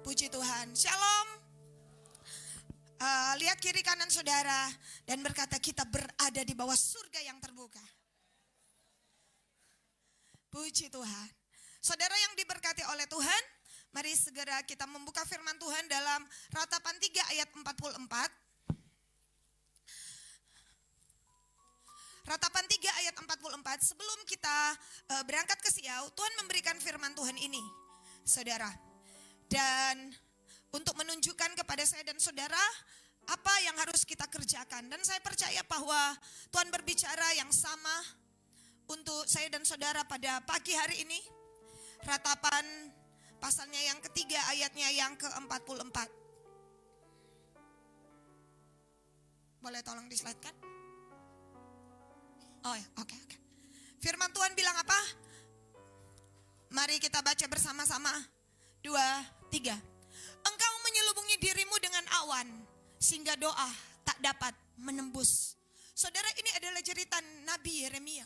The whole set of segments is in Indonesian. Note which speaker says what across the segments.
Speaker 1: Puji Tuhan. Shalom. Lihat kiri kanan saudara dan berkata, kita berada di bawah surga yang terbuka. Puji Tuhan. Saudara yang diberkati oleh Tuhan, mari segera kita membuka firman Tuhan dalam Ratapan 3 ayat 44. Ratapan 3 ayat 44. Sebelum kita berangkat ke Siau, Tuhan memberikan firman Tuhan ini, saudara. Dan untuk menunjukkan kepada saya dan saudara apa yang harus kita kerjakan. Dan saya percaya bahwa Tuhan berbicara yang sama untuk saya dan saudara pada pagi hari ini. Ratapan pasalnya yang ketiga, ayatnya yang ke-44. Boleh tolong di-slide-kan? Oh ya, oke. Firman Tuhan bilang apa? Mari kita baca bersama-sama. 2, 3. Engkau menyelubungi dirimu dengan awan, sehingga doa tak dapat menembus. Saudara, ini adalah cerita Nabi Yeremia.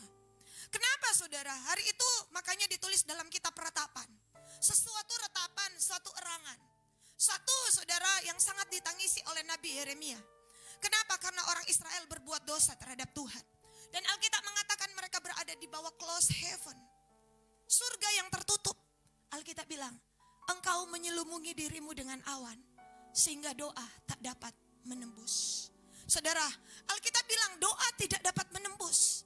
Speaker 1: Kenapa saudara? Hari itu makanya ditulis dalam kitab Ratapan. Sesuatu ratapan, suatu erangan. Satu saudara yang sangat ditangisi oleh Nabi Yeremia. Kenapa? Karena orang Israel berbuat dosa terhadap Tuhan. Dan Alkitab mengatakan mereka berada di bawah closed heaven. Surga yang tertutup. Alkitab bilang, engkau menyelubungi dirimu dengan awan, sehingga doa tak dapat menembus. Saudara, Alkitab bilang doa tidak dapat menembus.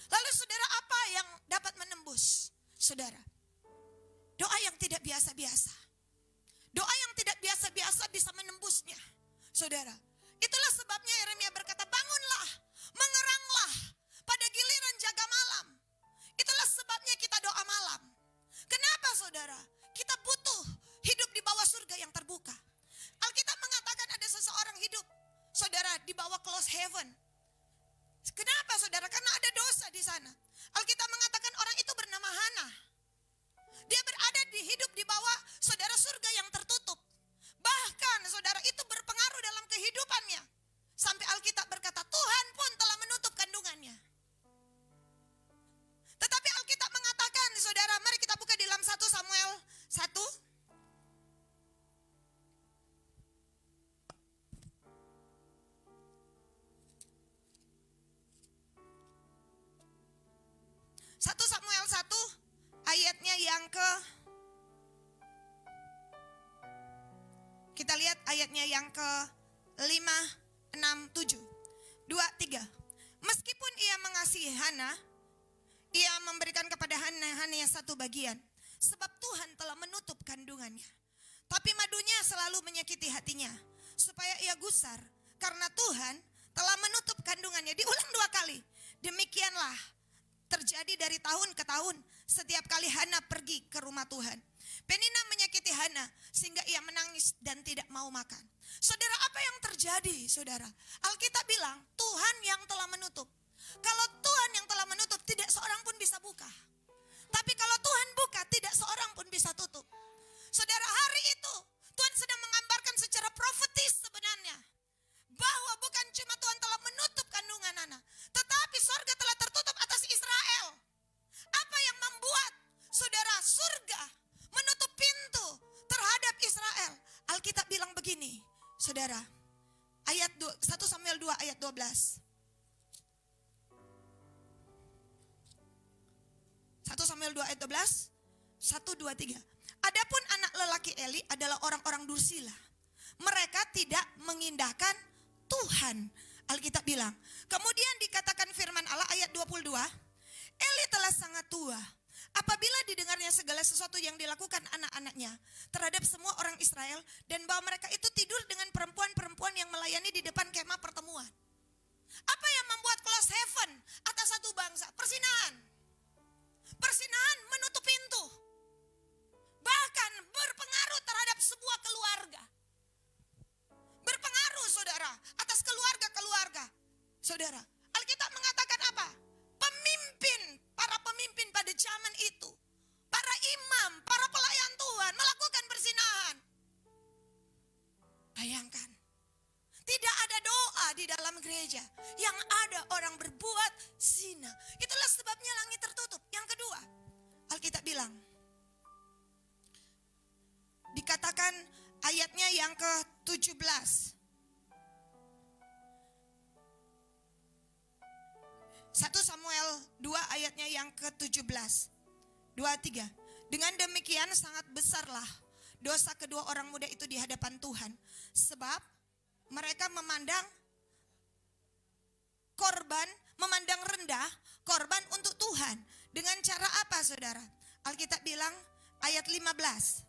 Speaker 1: Lalu saudara, apa yang dapat menembus? Saudara, doa yang tidak biasa-biasa. Doa yang tidak biasa-biasa bisa menembusnya. Saudara, itulah sebabnya Yeremia berkata, bangunlah, mengeranglah pada giliran jaga malam. Itulah sebabnya kita doa malam. Kenapa saudara? Kita butuh hidup di bawah surga yang terbuka. Alkitab mengatakan ada seseorang hidup, saudara, di bawah closed heaven. Kenapa saudara? Karena ada dosa di sana. Alkitab mengatakan orang itu bernama Hana. Dia berada di hidup di bawah saudara surga yang tertutup. Bahkan saudara itu berpengaruh dalam kehidupannya. Sampai Alkitab berkata Tuhan pun telah menutup kandungannya. Tetapi Alkitab mengatakan saudara, mari kita buka di dalam 1 Samuel 1. 1 Samuel 1 ayatnya yang ke, kita lihat ayatnya yang ke 5, 6, 7, 2, 3. Meskipun ia mengasihi Hana, ia memberikan kepada Hana hanya satu bagian, sebab Tuhan telah menutup kandungannya. Tapi madunya selalu menyakiti hatinya, supaya ia gusar, karena Tuhan telah menutup kandungannya. Diulang 2 kali. Demikianlah terjadi dari tahun ke tahun, setiap kali Hana pergi ke rumah Tuhan. Penina menyakiti Hana, sehingga ia menangis dan tidak mau makan. Saudara, apa yang terjadi saudara? Alkitab bilang Tuhan yang telah menutup. Kalau Tuhan yang telah menutup, tidak seorang pun bisa buka. Tapi kalau Tuhan buka, tidak seorang pun bisa tutup. Saudara, hari itu Tuhan sedang menggambarkan secara profetis sebenarnya, bahwa bukan cuma Tuhan telah menutup kandungan Hana, tetapi surga telah tertutup atas Israel. Apa yang membuat saudara surga menutup pintu terhadap Israel? Alkitab bilang begini, saudara, ayat 1 Samuel 2 ayat 12. 1 Samuel 2 ayat 12, 1, 2, 3. Adapun anak lelaki Eli adalah orang-orang dursila. Mereka tidak mengindahkan Tuhan. Alkitab bilang. Kemudian dikatakan firman Allah ayat 22. Eli telah sangat tua. Apabila didengarnya segala sesuatu yang dilakukan anak-anaknya terhadap semua orang Israel, dan bahwa mereka itu tidur dengan perempuan-perempuan yang melayani di depan kemah pertemuan. Apa yang membuat close heaven atas satu bangsa? Persinahan. Persinahan menutup pintu. Bahkan berpengaruh terhadap sebuah keluarga. Berpengaruh saudara atas keluarga-keluarga. Saudara, Alkitab mengatakan apa? Para pemimpin pada zaman itu, para imam, para pelayan Tuhan melakukan persinahan. Bayangkan, tidak ada doa di dalam gereja, yang ada orang berbuat ke-17. 1 Samuel 2 ayatnya yang ke-17. 23. Dengan demikian sangat besarlah dosa kedua orang muda itu di hadapan Tuhan, sebab mereka memandang rendah korban untuk Tuhan. Dengan cara apa, saudara? Alkitab bilang ayat 15.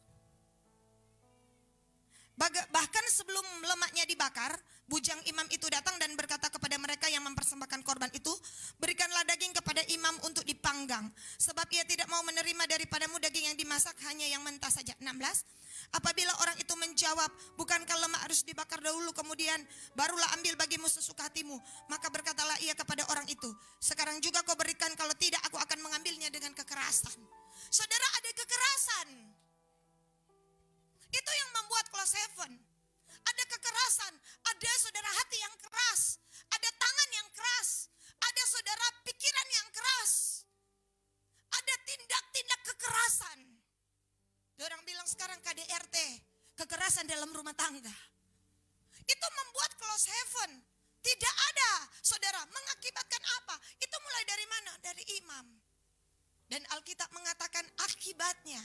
Speaker 1: Bahkan sebelum lemaknya dibakar, bujang imam itu datang dan berkata kepada mereka yang mempersembahkan korban itu, berikanlah daging kepada imam untuk dipanggang, sebab ia tidak mau menerima daripadamu daging yang dimasak, hanya yang mentah saja. 16. Apabila orang itu menjawab, bukankah lemak harus dibakar dahulu, kemudian barulah ambil bagimu sesuka hatimu, maka berkatalah ia kepada orang itu, sekarang juga kau berikan, kalau tidak aku akan mengambilnya dengan kekerasan. Saudara, ada kekerasan. Itu yang membuat close heaven. Ada kekerasan, ada saudara hati yang keras, ada tangan yang keras, ada saudara pikiran yang keras, ada tindak-tindak kekerasan. Orang bilang sekarang KDRT, kekerasan dalam rumah tangga. Itu membuat close heaven. Tidak ada, saudara, mengakibatkan apa? Itu mulai dari mana? Dari imam. Dan Alkitab mengatakan akibatnya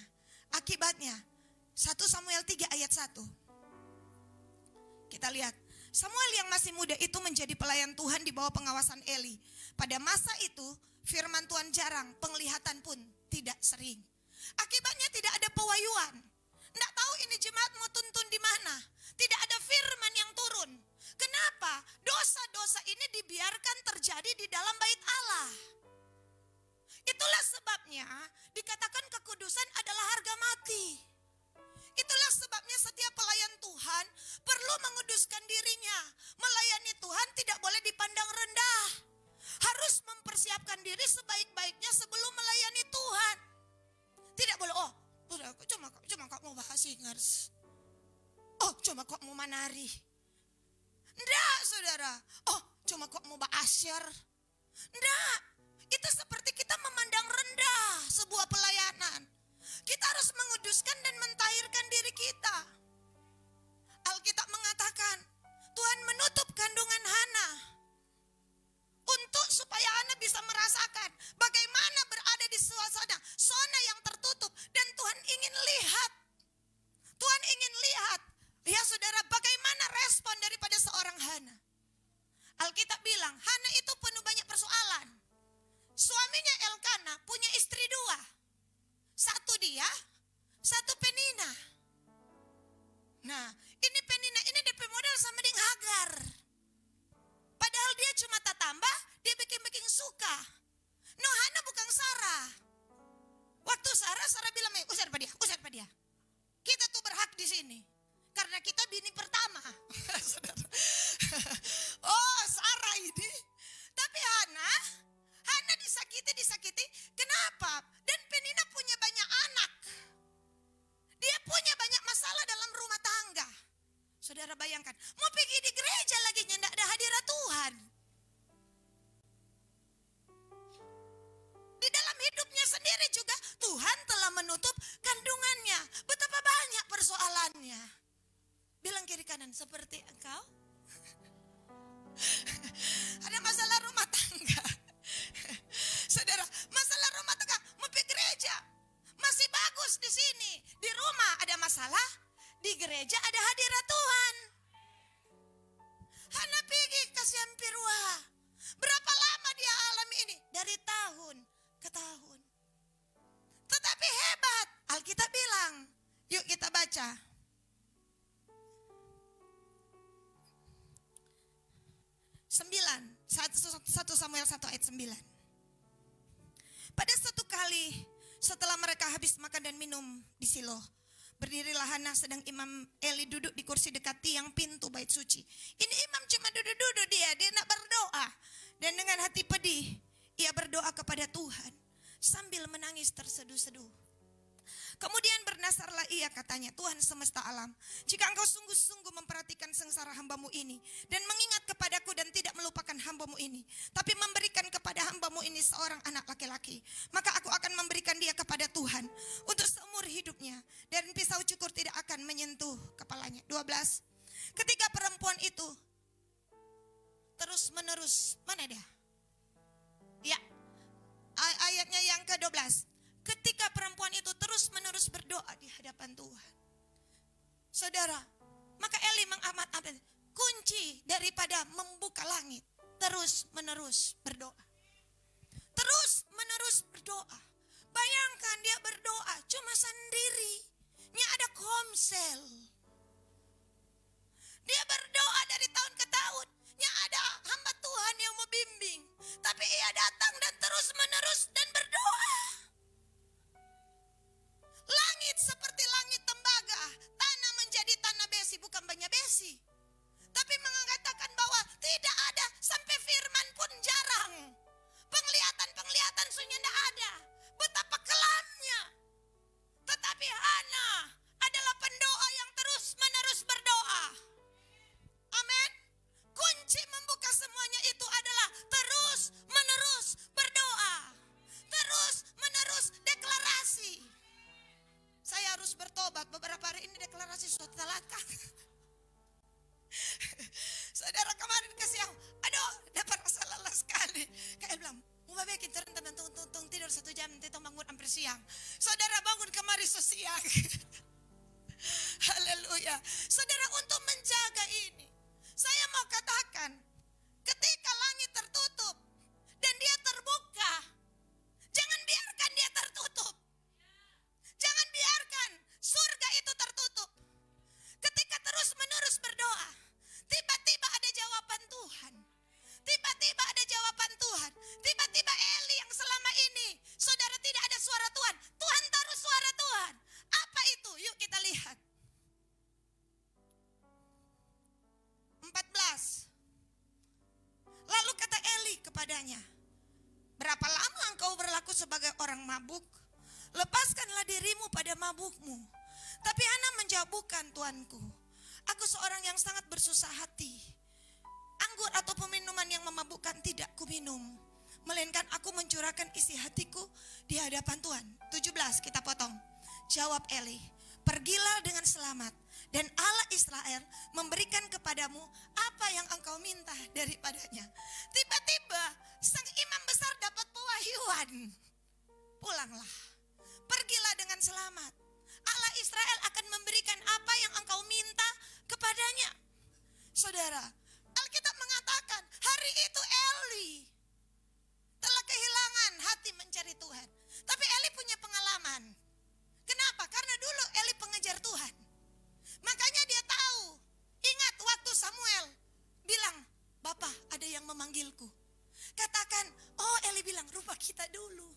Speaker 1: 1 Samuel 3 ayat 1. Kita lihat, Samuel yang masih muda itu menjadi pelayan Tuhan di bawah pengawasan Eli. Pada masa itu, firman Tuhan jarang, penglihatan pun tidak sering. Akibatnya tidak ada pewahyuan. Tidak tahu ini jemaat mau tuntun di mana. Tidak ada firman yang turun. Kenapa? Dosa-dosa ini dibiarkan terjadi di dalam bait Allah. Itulah sebabnya dikatakan kekudusan adalah harga mati. Itulah sebabnya setiap pelayan Tuhan perlu menguduskan dirinya. Melayani Tuhan tidak boleh dipandang rendah. Harus mempersiapkan diri sebaik-baiknya sebelum melayani Tuhan. Tidak boleh, cuma kok mau bahas singers. Cuma kok mau manari. Enggak, saudara. Cuma kok mau bahas asyar. Enggak. Itu seperti kita memandang rendah sebuah pelayanan. Kita harus menguduskan dan mentahirkan diri kita. Alkitab mengatakan, Tuhan menutup kandungan Hana untuk supaya Hana bisa merasakan bagaimana berada di suasana zona yang tertutup, dan Tuhan ingin lihat. Ya saudara, bagaimana respon daripada seorang Hana. Alkitab bilang, Hana itu penuh banyak persoalan. Suaminya Elkana punya istri 2. Satu dia, satu Penina. Nah, ini Penina ini DP modal sama dengan Hagar. Padahal dia cuma tak tambah, dia bikin suka. No, Hana bukan Sarah. Waktu Sarah bilang, usir pak dia. Kita tuh berhak di sini. Karena kita bini pertama. Sarah ini. Tapi Hana disakiti. Kenapa? Dan Penina punya banyak anak. Dia punya banyak masalah dalam rumah tangga. Saudara bayangkan, mau pergi di gereja lagi tidak ada hadirat Tuhan. Di dalam hidupnya sendiri juga Tuhan telah menutup kandungannya. Betapa banyak persoalannya. Bilang kiri kanan, seperti engkau. Ada masalah rumah tangga. Saudara, masalah rumah tangga, mau pergi gereja masih bagus di sini. Di rumah ada masalah, di gereja ada hadirat Tuhan. Hana pergi kasihan Pirwa. Berapa lama dia alami ini? Dari tahun ke tahun. Tetapi hebat, Alkitab bilang. Yuk kita baca. 1 Samuel 1 ayat 9. Pada satu kali setelah mereka habis makan dan minum di Silo, berdirilah Hana sedang Imam Eli duduk di kursi dekat tiang pintu bait suci. Ini imam cuma duduk-duduk, dia nak berdoa. Dan dengan hati pedih, ia berdoa kepada Tuhan sambil menangis terseduh-seduh. Kemudian bernasarlah ia, katanya, Tuhan semesta alam, jika engkau sungguh-sungguh memperhatikan sengsara hambamu ini dan mengingat kepadaku dan tidak melupakan hambamu ini, tapi memberikan kepada hambamu ini seorang anak laki-laki, maka aku akan memberikan dia kepada Tuhan untuk seumur hidupnya, dan pisau cukur tidak akan menyentuh kepalanya. 12. Ketika perempuan itu terus menerus, mana dia? Ya, ayatnya yang ke-12. Ketika perempuan itu terus menerus berdoa di hadapan Tuhan, saudara, maka Eli mengamat-amat kunci daripada membuka langit, terus menerus berdoa. Terus menerus berdoa. Bayangkan dia berdoa cuma sendiri, nya ada komsel. Dia berdoa dari tahun ke tahun, nya ada hamba Tuhan yang membimbing. Tapi ia datang dan terus menerus dan berdoa. Langit seperti langit tembaga, tanah menjadi tanah besi, bukan banyak besi. Tapi mengatakan bahwa tidak ada, sampai firman pun jarang. Penglihatan sunyi tidak ada. Betapa kelamnya. Tetapi Hana adalah pendoa yang terus menerus berdoa. Amin. Kunci membuka semuanya itu adalah terus menerus berdoa. Terus menerus deklarasi. Saya harus bertobat, beberapa hari ini deklarasi sudah telatkan. Saudara kemarin ke siang, aduh dapat rasa lelah sekali. Kayak bilang, mau bikin turun dan tung tidur 1 jam, nanti bangun hampir siang. Saudara bangun kemarin siang. Haleluya. Saudara, untuk menjaga ini, saya mau katakan, ketika langit tertutup dan dia terbuka, jangan biarkan dia tertutup. Jangan biarkan surga itu tertutup. Ketika terus menerus berdoa, tiba-tiba ada jawaban Tuhan. Tiba-tiba ada jawaban Tuhan. Tiba-tiba Eli yang selama ini saudara tidak ada suara Tuhan, Tuhan taruh suara Tuhan. Apa itu? Yuk kita lihat. 14. Lalu kata Eli kepadanya, berapa lama engkau berlaku sebagai orang mabuk? Lepaskanlah dirimu pada mabukmu. Tapi Hana menjawab, bukan tuanku. Aku seorang yang sangat bersusah hati. Anggur atau minuman yang memabukkan tidak kuminum, melainkan aku mencurahkan isi hatiku di hadapan Tuhan. 17 kita potong. Jawab Eli, pergilah dengan selamat, dan Allah Israel memberikan kepadamu apa yang engkau minta daripadanya. Tiba-tiba sang imam besar dapat pewahyuan. Pulanglah, pergilah dengan selamat. Allah Israel akan memberikan apa yang engkau minta kepadanya. Saudara, Alkitab mengatakan hari itu Eli telah kehilangan hati mencari Tuhan. Tapi Eli punya pengalaman. Kenapa? Karena dulu Eli pengejar Tuhan. Makanya dia tahu. Ingat waktu Samuel bilang, Bapak ada yang memanggilku. Katakan, oh Eli bilang, rupa kita dulu.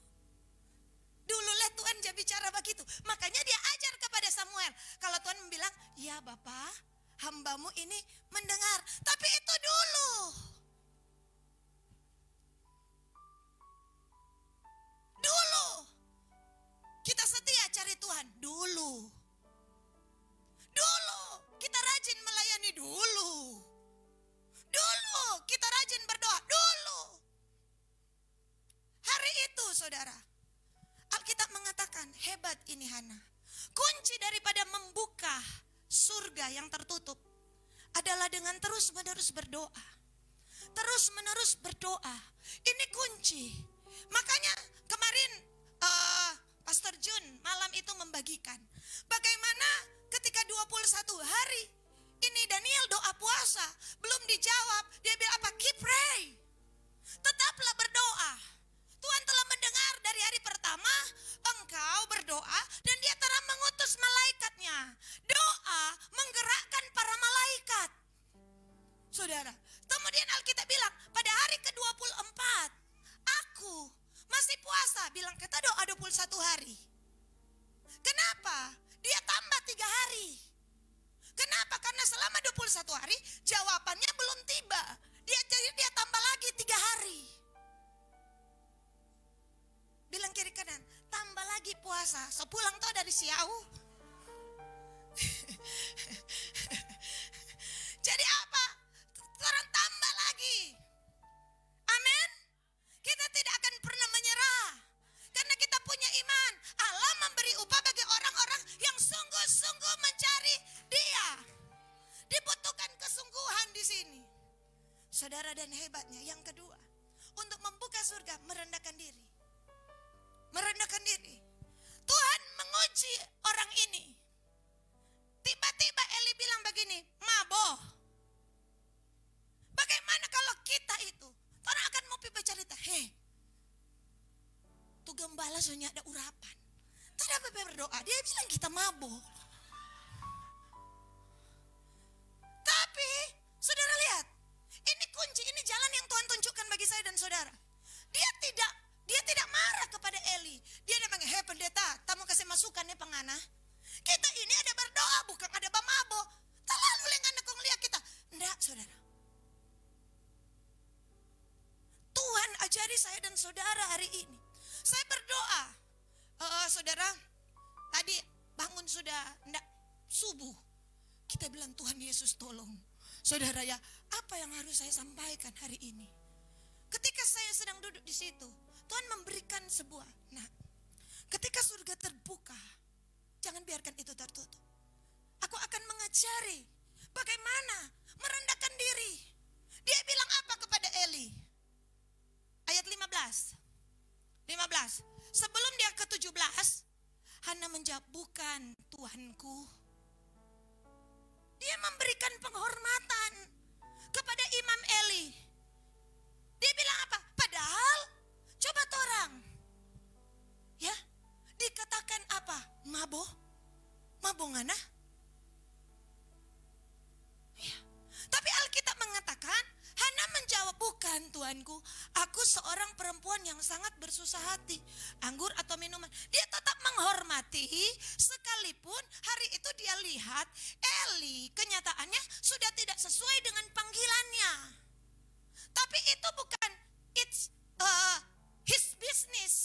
Speaker 1: Dulu lihat Tuhan jadi bicara begitu. Makanya dia ajar kepada Samuel. Kalau Tuhan bilang, ya Bapak, hambamu ini mendengar. Tapi itu dulu. Dulu. Kita setia cari Tuhan. Dulu. Dulu. Kita rajin melayani dulu. Dulu. Kita rajin berdoa. Dulu. Hari itu saudara, Alkitab mengatakan hebat ini Hana. Kunci daripada membuka surga yang tertutup adalah dengan terus menerus berdoa. Terus menerus berdoa. Ini kunci. Makanya kemarin Pastor Jun malam itu membagikan bagaimana ketika 21 hari ini Daniel doa puasa belum dijawab. Dia bilang apa? Keep pray. Tetaplah berdoa. Tuhan telah mendengar dari hari pertama engkau berdoa dan dia telah mengutus malaikatnya. Doa menggerakkan para malaikat. Saudara, kemudian Alkitab bilang pada hari ke-24 aku masih puasa. Bilang kita doa 21 hari. Kenapa? Dia tambah 3 hari. Kenapa? Karena selama 21 hari jawabannya belum tiba. Dia tambah lagi 3 hari. Bilang kiri kanan, tambah lagi puasa. Sepulang tuh dari Siau. Jadi apa? Orang tambah lagi. Amin. Kita tidak akan pernah menyerah. Karena kita punya iman. Allah memberi upah bagi orang-orang yang sungguh dan hebatnya. Yang kedua, untuk membuka surga, merendahkan diri. Merendahkan diri. Tuhan menguji orang ini. Tiba-tiba Eli bilang begini, mabo. Bagaimana kalau kita itu, orang akan mau bercerita, tuh gembala soalnya ada urapan. Tidak apa berdoa, dia bilang kita mabuk. Tapi, saudara lihat, ini kunci, ini jalan yang Tuhan tunjukkan bagi saya dan saudara. Dia tidak marah kepada Eli. Dia bilang, pendeta, tamu kasih masukan ya pengana. Kita ini ada berdoa, bukan ada bamabo. Terlalu lengan kong lihat kita. Enggak, saudara. Tuhan ajari saya dan saudara hari ini. Saya berdoa, saudara, tadi bangun sudah enggak subuh. Kita bilang Tuhan Yesus tolong. Saudara ya, apa yang harus saya sampaikan hari ini? Ketika saya sedang duduk di situ, Tuhan memberikan sebuah, ketika surga terbuka, jangan biarkan itu tertutup. Aku akan mengajari bagaimana merendahkan diri. Dia bilang apa kepada Eli? Ayat 15. Sebelum dia ke-17, Hana menjawab, bukan Tuhanku. Dia memberikan penghormatan kepada Imam Eli. Dia bilang apa? Padahal coba torang, ya, dikatakan apa? Mabo ngana? Ya. Tapi Alkitab mengatakan Hana menjawab, bukan Tuanku, aku seorang perempuan yang sangat bersusah hati. Anggur atau minuman, dia tetap menghormati. Sekalipun hari itu dia lihat Eli kenyataannya sudah tidak sesuai dengan panggilannya. Tapi itu bukan his business.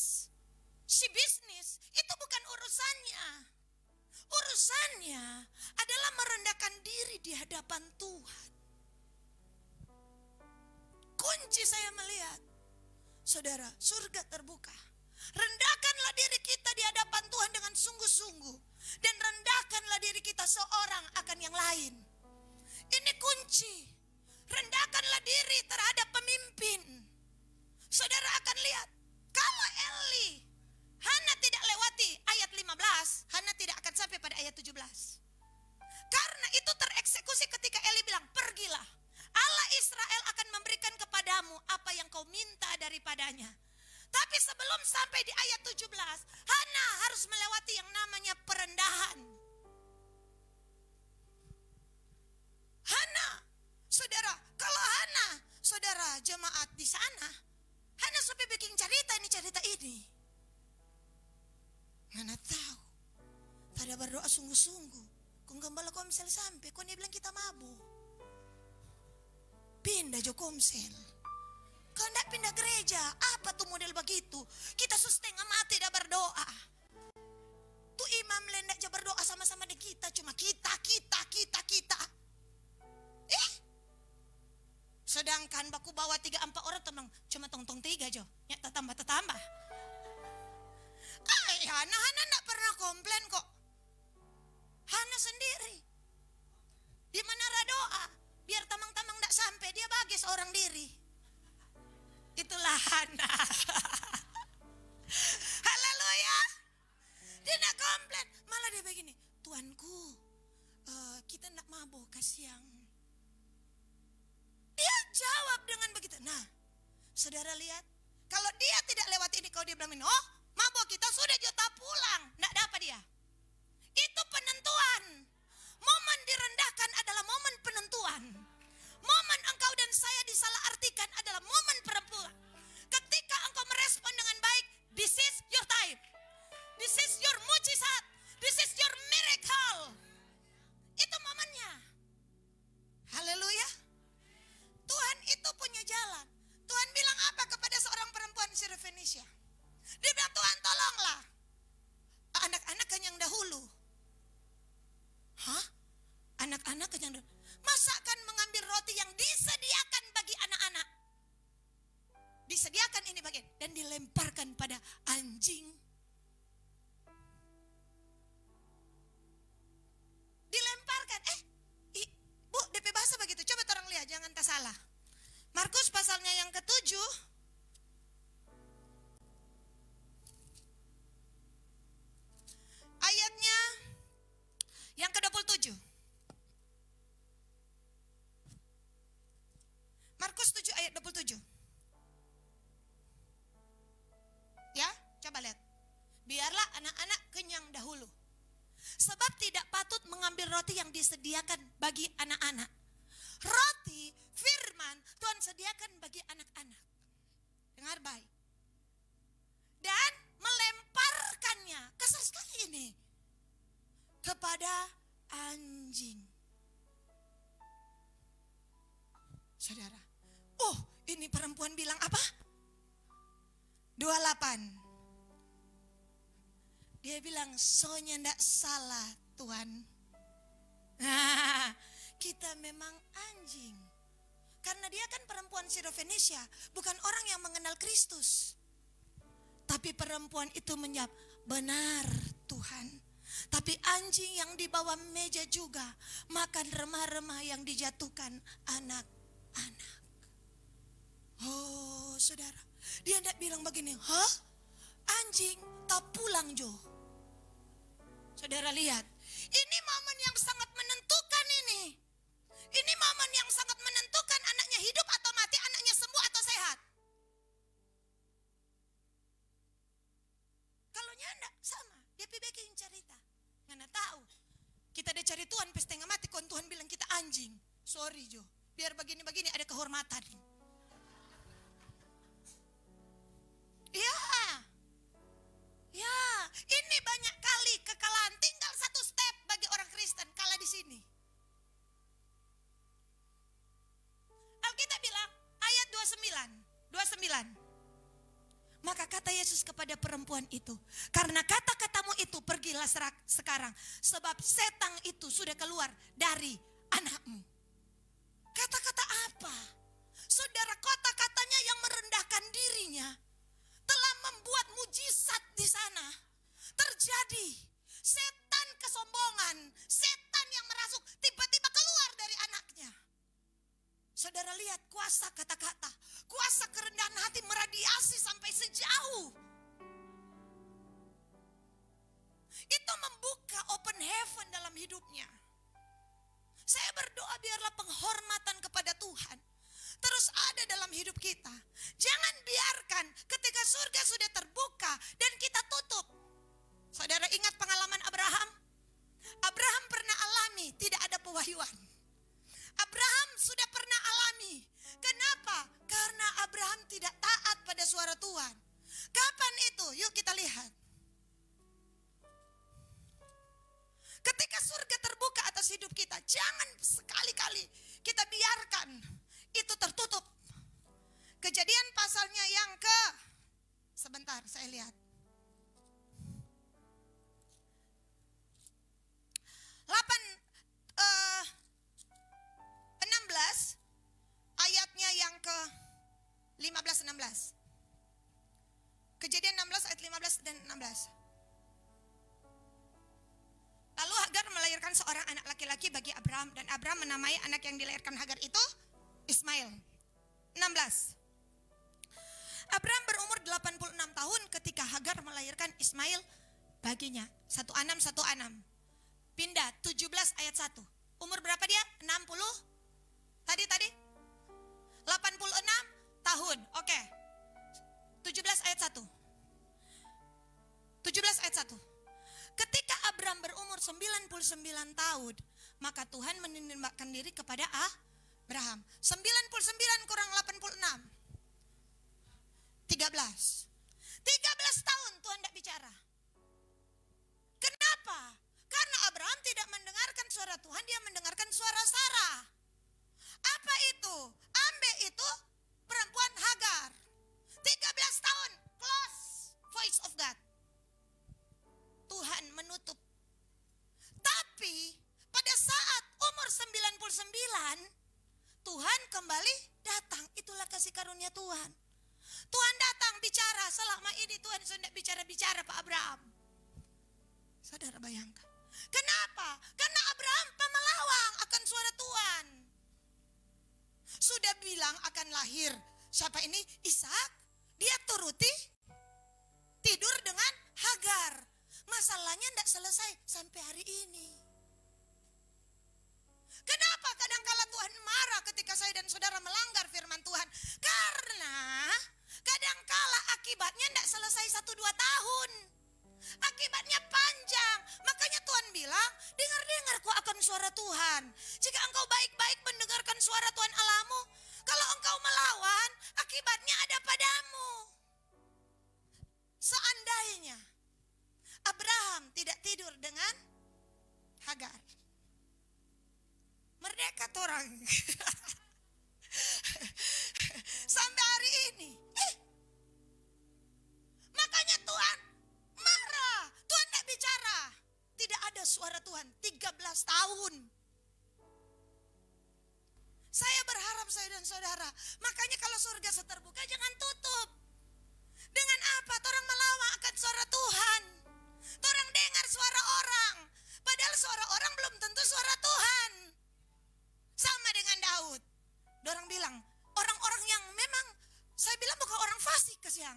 Speaker 1: Si business itu bukan urusannya. Urusannya adalah merendahkan diri di hadapan Tuhan. Kunci saya melihat, saudara, surga terbuka. Rendahkanlah diri kita di hadapan Tuhan dengan sungguh-sungguh. Dan rendahkanlah diri kita seorang akan yang lain. Ini kunci. Rendahkanlah diri terhadap pemimpin. Saudara akan lihat, kalau Eli, Hana tidak lewati ayat 15, Hana tidak akan sampai pada ayat 17. Karena itu tereksekusi ketika Eli bilang, pergilah. Allah Israel akan memberikan kepadamu apa yang kau minta daripadanya. Tapi sebelum sampai di ayat 17, Hana harus melewati yang namanya perendahan. Hana, saudara, kalau Hana, saudara jemaat di sana, Hana sampai bikin cerita ini. Hana tahu, tidak berdoa sungguh-sungguh. Kung gembala komsel sampai, kau dia bilang kita mabuk. Pindah jo komsel. Kau tidak pindah gereja, apa tuh model begitu? Kita setengah mati dah berdoa. Tuh imam lendak aja berdoa sama-sama dengan kita, cuma kita. Sedangkan baku bawa 3-4 orang teman, cuma tong-tong 3 jo. Ya tambah. Hana tidak pernah komplain kok. Hana sendiri. Di mana doa, biar tamang-tamang tidak sampai, dia bagi seorang diri. Itulah Hana. Haleluya. Dia tidak komplain, malah dia begini, Tuanku, kita tidak mabuk, kasihan. Dia jawab dengan begitu. Nah, saudara lihat, kalau dia tidak lewat ini, kalau dia bilang, oh mabuk kita sudah juta pulang, tidak dapat dia. Itu penentuan. Momen direndahkan adalah momen penentuan. Momen engkau dan saya disalahartikan adalah momen perempuan. Ketika engkau merespon dengan baik, this is your time. This is your mujizat. This is your miracle. Itu momennya. Haleluya. Tuhan itu punya jalan. Tuhan bilang apa kepada seorang perempuan Syro-Fenisia? Dia bilang, Tuhan tolonglah anak-anak yang dahulu. Hah? Anak-anak yang dahulu? Masakan mengambil roti yang disediakan bagi anak-anak. Disediakan ini bagian dan dilemparkan pada anjing. Dilemparkan. Bu, DP bahasa begitu. Coba orang lihat, jangan tak salah. Markus anak-anak kenyang dahulu. Sebab tidak patut mengambil roti yang disediakan bagi anak-anak. Roti firman Tuhan sediakan bagi anak-anak. Dengar baik. Dan melemparkannya, kasar sekali ini, kepada anjing. Saudara, ini perempuan bilang apa? 28. Dia bilang, soalnya ndak salah Tuhan. Nah, kita memang anjing. Karena dia kan perempuan Sirofenesia, bukan orang yang mengenal Kristus. Tapi perempuan itu menjawab, benar Tuhan. Tapi anjing yang di bawah meja juga makan remah-remah yang dijatuhkan anak-anak. Oh saudara, dia tidak bilang begini, anjing tak pulang Jo. Saudara lihat, ini momen yang sangat menentukan ini. Ini momen yang sangat menentukan anaknya hidup atau mati, anaknya sembuh atau sehat. Kalau nyanda sama, dia bikin cerita. Ngana tahu, kita ada cari Tuhan pas setengah mati, kon Tuhan bilang kita anjing. Sorry Jo, biar begini-begini ada kehormatan. Ya, ini banyak kali kekalahan. Tinggal satu step bagi orang Kristen kalah di sini. Alkitab bilang ayat 29. Maka kata Yesus kepada perempuan itu, karena kata-katamu itu pergilah sekarang, sebab setan itu sudah keluar dari anakmu. Kata-kata apa? Saudara, kata-katanya yang merendahkan dirinya telah membuat mujizat di sana terjadi. Setan kesombongan, setan yang merasuk tiba-tiba keluar dari anaknya. Saudara lihat kuasa kata-kata, kuasa kerendahan hati meradiasi sampai sejauh. Itu membuka open heaven dalam hidupnya. Saya berdoa biarlah penghormatan kepada Tuhan terus ada dalam hidup kita. Jangan biarkan ketika surga sudah terbuka dan kita tutup. Saudara ingat pengalaman Abraham? Abraham pernah alami tidak ada pewahyuan. Abraham sudah pernah alami. Kenapa? Karena Abraham tidak taat pada suara Tuhan. Kapan itu? Yuk kita lihat. Ketika surga terbuka atas hidup kita, jangan sekali-kali kita biarkan itu tertutup. Kejadian pasalnya yang sebentar saya lihat. 16 ayatnya yang ke 15-16. Kejadian 16 ayat 15 dan 16. Lalu Hagar melahirkan seorang anak laki-laki bagi Abraham, dan Abraham menamai anak yang dilahirkan Hagar itu Ismail. 16. Abraham berumur 86 tahun ketika Hagar melahirkan Ismail baginya. 16. Pindah 17 ayat 1. Umur berapa dia? 60. Tadi 86 tahun. Oke. 17 ayat 1. 17 ayat 1. Ketika Abraham berumur 99 tahun, maka Tuhan menimbakkan diri kepada Abraham. 99 kurang 86. 13 tahun Tuhan tidak bicara. Kenapa? Karena Abraham tidak mendengarkan suara Tuhan, dia mendengarkan suara Sarah. Apa itu? Ambe itu perempuan Hagar. 13 tahun, close voice of God. Tuhan menutup. Tapi pada saat umur 99, Tuhan kembali datang. Itulah kasih karunia Tuhan. Tuhan datang bicara. Selama ini Tuhan sudah bicara-bicara Pak Abraham. Saudara bayangkan. Kenapa? Karena Abraham pemelawang akan suara Tuhan. Sudah bilang akan lahir. Siapa ini? Ishak. Dia turuti. Tidur dengan Hagar. Masalahnya tidak selesai sampai hari ini. Kenapa kadangkala Tuhan marah ketika saya dan saudara melanggar firman Tuhan? Karena kadangkala akibatnya tidak selesai 1-2 tahun. Akibat suara Tuhan. Jika engkau baik-baik mendengarkan suara Tuhan Allahmu, kalau engkau melawan, akibatnya ada padamu. Seandainya Abraham tidak tidur dengan Hagar, merdeka orang. Sampai hari ini. Makanya Tuhan marah. Tuhan tidak bicara. Tidak ada suara Tuhan 13 tahun. Saya berharap saya dan saudara, makanya kalau surga terbuka jangan tutup. Dengan apa? Orang melawan akan suara Tuhan. Orang dengar suara orang. Padahal suara orang belum tentu suara Tuhan. Sama dengan Daud. Orang bilang, orang-orang yang memang, saya bilang bukan orang fasik kesiang.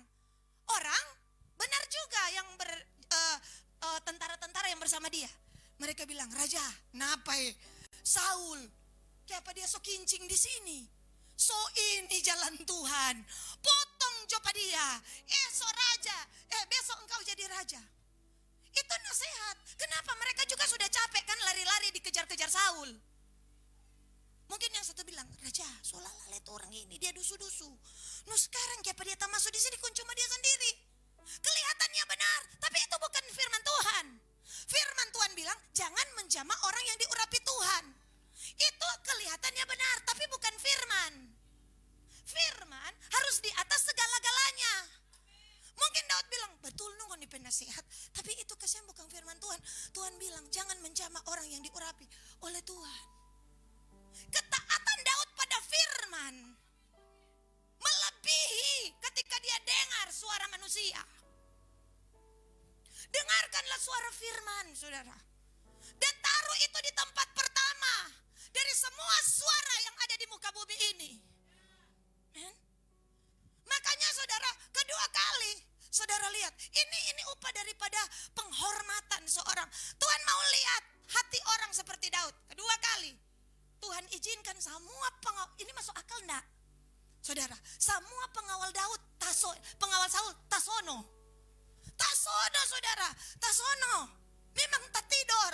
Speaker 1: Orang benar juga yang tentara-tentara yang bersama dia. Mereka bilang, Raja, kenapa Saul? Kenapa dia so kincing di sini? So ini jalan Tuhan. Potong coba dia. So raja. Besok engkau jadi raja. Itu nasihat. Kenapa mereka juga sudah capek kan lari-lari dikejar-kejar Saul. Mungkin yang satu bilang, Raja, soalnya lihat orang ini dia dusu-dusu. Sekarang kenapa dia tak masuk di sini kun cuma dia sendiri. Kelihatannya benar, tapi itu bukan firman Tuhan. Firman Tuhan bilang, jangan menjamah orang yang diurapi Tuhan. Itu kelihatannya benar, tapi bukan firman. Firman harus di atas segala-galanya. Mungkin Daud bilang, betul nunggu nih penasihat, tapi itu kasihan bukan firman Tuhan. Tuhan bilang, jangan menjamah orang yang diurapi oleh Tuhan. Ketaatan Daud pada firman melebihi ketika dia dengar suara manusia. Dengarkanlah suara firman, saudara. Dan taruh itu di tempat pertama dari semua suara yang ada di muka bumi ini. Makanya saudara, kedua kali saudara lihat, ini upah daripada penghormatan seorang. Tuhan mau lihat hati orang seperti Daud. Kedua kali Tuhan izinkan semua pengawal, ini masuk akal enggak? Saudara, semua pengawal Daud, pengawal Saul, tasono. Tasono saudara, tasono. Memang tak tidur.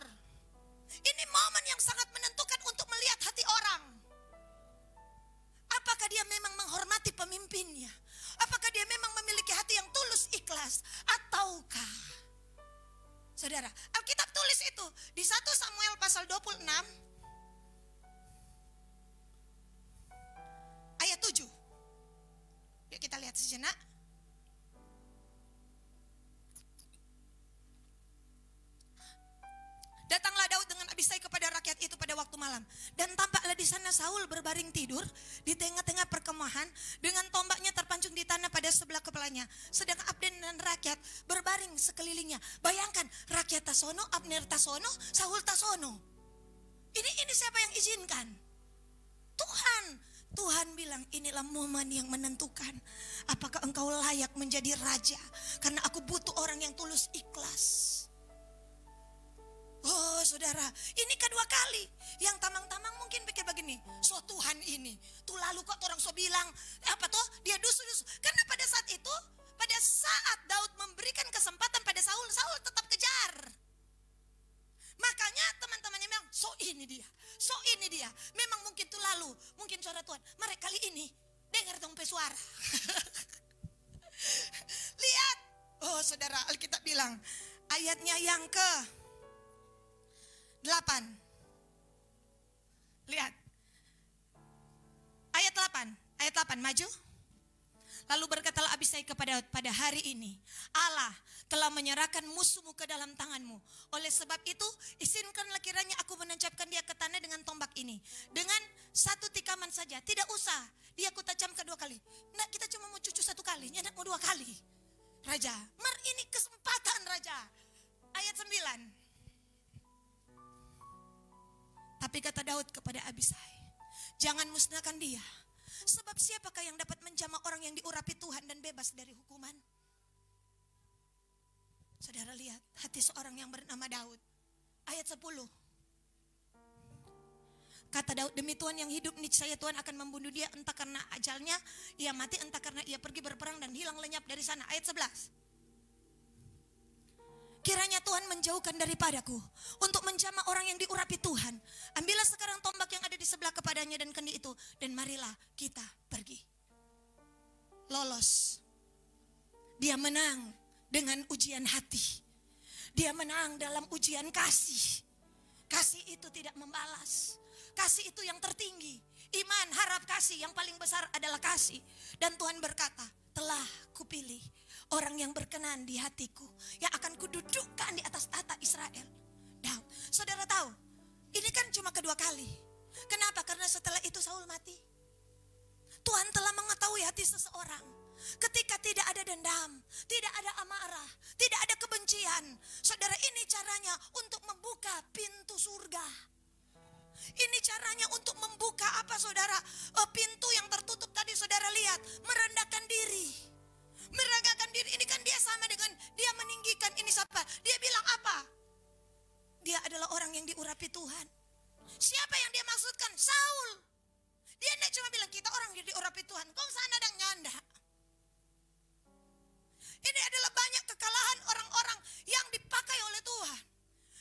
Speaker 1: Ini momen yang sangat menentukan untuk melihat hati orang. Apakah dia memang menghormati pemimpinnya? Apakah dia memang memiliki hati yang tulus ikhlas? Ataukah? Saudara, Alkitab tulis itu di 1 Samuel pasal 26 ayat 7. Yuk kita lihat sejenak. Datanglah Daud dengan Abisai kepada rakyat itu pada waktu malam. Dan tampaklah di sana Saul berbaring tidur di tengah-tengah perkemahan dengan tombaknya terpancung di tanah pada sebelah kepalanya. Sedang Abner dan rakyat berbaring sekelilingnya. Bayangkan, rakyat tasono, Abner tasono, Saul tasono. Ini siapa yang izinkan? Tuhan. Tuhan bilang, inilah momen yang menentukan apakah engkau layak menjadi raja. Karena aku butuh orang yang tulus ikhlas. Oh saudara, ini kedua kali. Yang tamang-tamang mungkin pikir begini, so Tuhan ini tuh lalu kok orang so bilang apa tuh dia dusu-dusu. Karena pada saat itu, pada saat Daud memberikan kesempatan pada Saul, Saul tetap kejar. Makanya teman-temannya bilang, so ini dia. Memang mungkin tuh lalu, mungkin suara Tuhan. Mari kali ini dengar dong suara. Lihat, oh saudara, Alkitab bilang ayatnya yang ke 8. Lihat. Ayat 8 maju. Lalu berkatalah Abisai kepada Daud, pada hari ini Allah telah menyerahkan musuhmu ke dalam tanganmu. Oleh sebab itu, izinkanlah kiranya aku menancapkan dia ke tanah dengan tombak ini. Dengan satu tikaman saja, tidak usah dia ku tajam kedua kali. Nah, kita cuma mau cucu satu kali, nyedak mau 2 kali. Raja, ini kesempatan Raja. Ayat 9. Tapi kata Daud kepada Abisai, jangan musnahkan dia. Sebab siapakah yang dapat menjamah orang yang diurapi Tuhan dan bebas dari hukuman? Saudara lihat hati seorang yang bernama Daud. Ayat 10. Kata Daud, demi Tuhan yang hidup, niscaya Tuhan akan membunuh dia, entah karena ajalnya ia mati, entah karena ia pergi berperang dan hilang lenyap dari sana. Ayat 11. kiranya Tuhan menjauhkan daripadaku untuk menjamah orang yang diurapi Tuhan. Ambillah sekarang tombak yang ada di sebelah kepadanya dan kendi itu, dan marilah kita pergi. Lolos. Dia menang dengan ujian hati. Dia menang dalam ujian kasih. Kasih itu tidak membalas. Kasih itu yang tertinggi. Iman, harap, kasih. Yang paling besar adalah kasih. Dan Tuhan berkata, telah kupilih orang yang berkenan di hatiku, yang akan kududukkan di atas tata Israel. Daud. Saudara tahu, ini kan cuma kedua kali. Kenapa? Karena setelah itu Saul mati. Tuhan telah mengetahui hati seseorang. Ketika tidak ada dendam, tidak ada amarah, tidak ada kebencian. Saudara, ini caranya untuk membuka pintu surga. Ini caranya untuk membuka apa saudara? Pintu yang tertutup tadi saudara lihat. Merendahkan diri. Merendahkan diri ini kan dia sama dengan dia meninggikan ini siapa? Dia bilang apa? Dia adalah orang yang diurapi Tuhan. Siapa yang dia maksudkan? Saul. Dia tidak cuma bilang kita orang yang diurapi Tuhan. Kau sana dan nyanda. Ini adalah banyak kekalahan orang-orang yang dipakai oleh Tuhan.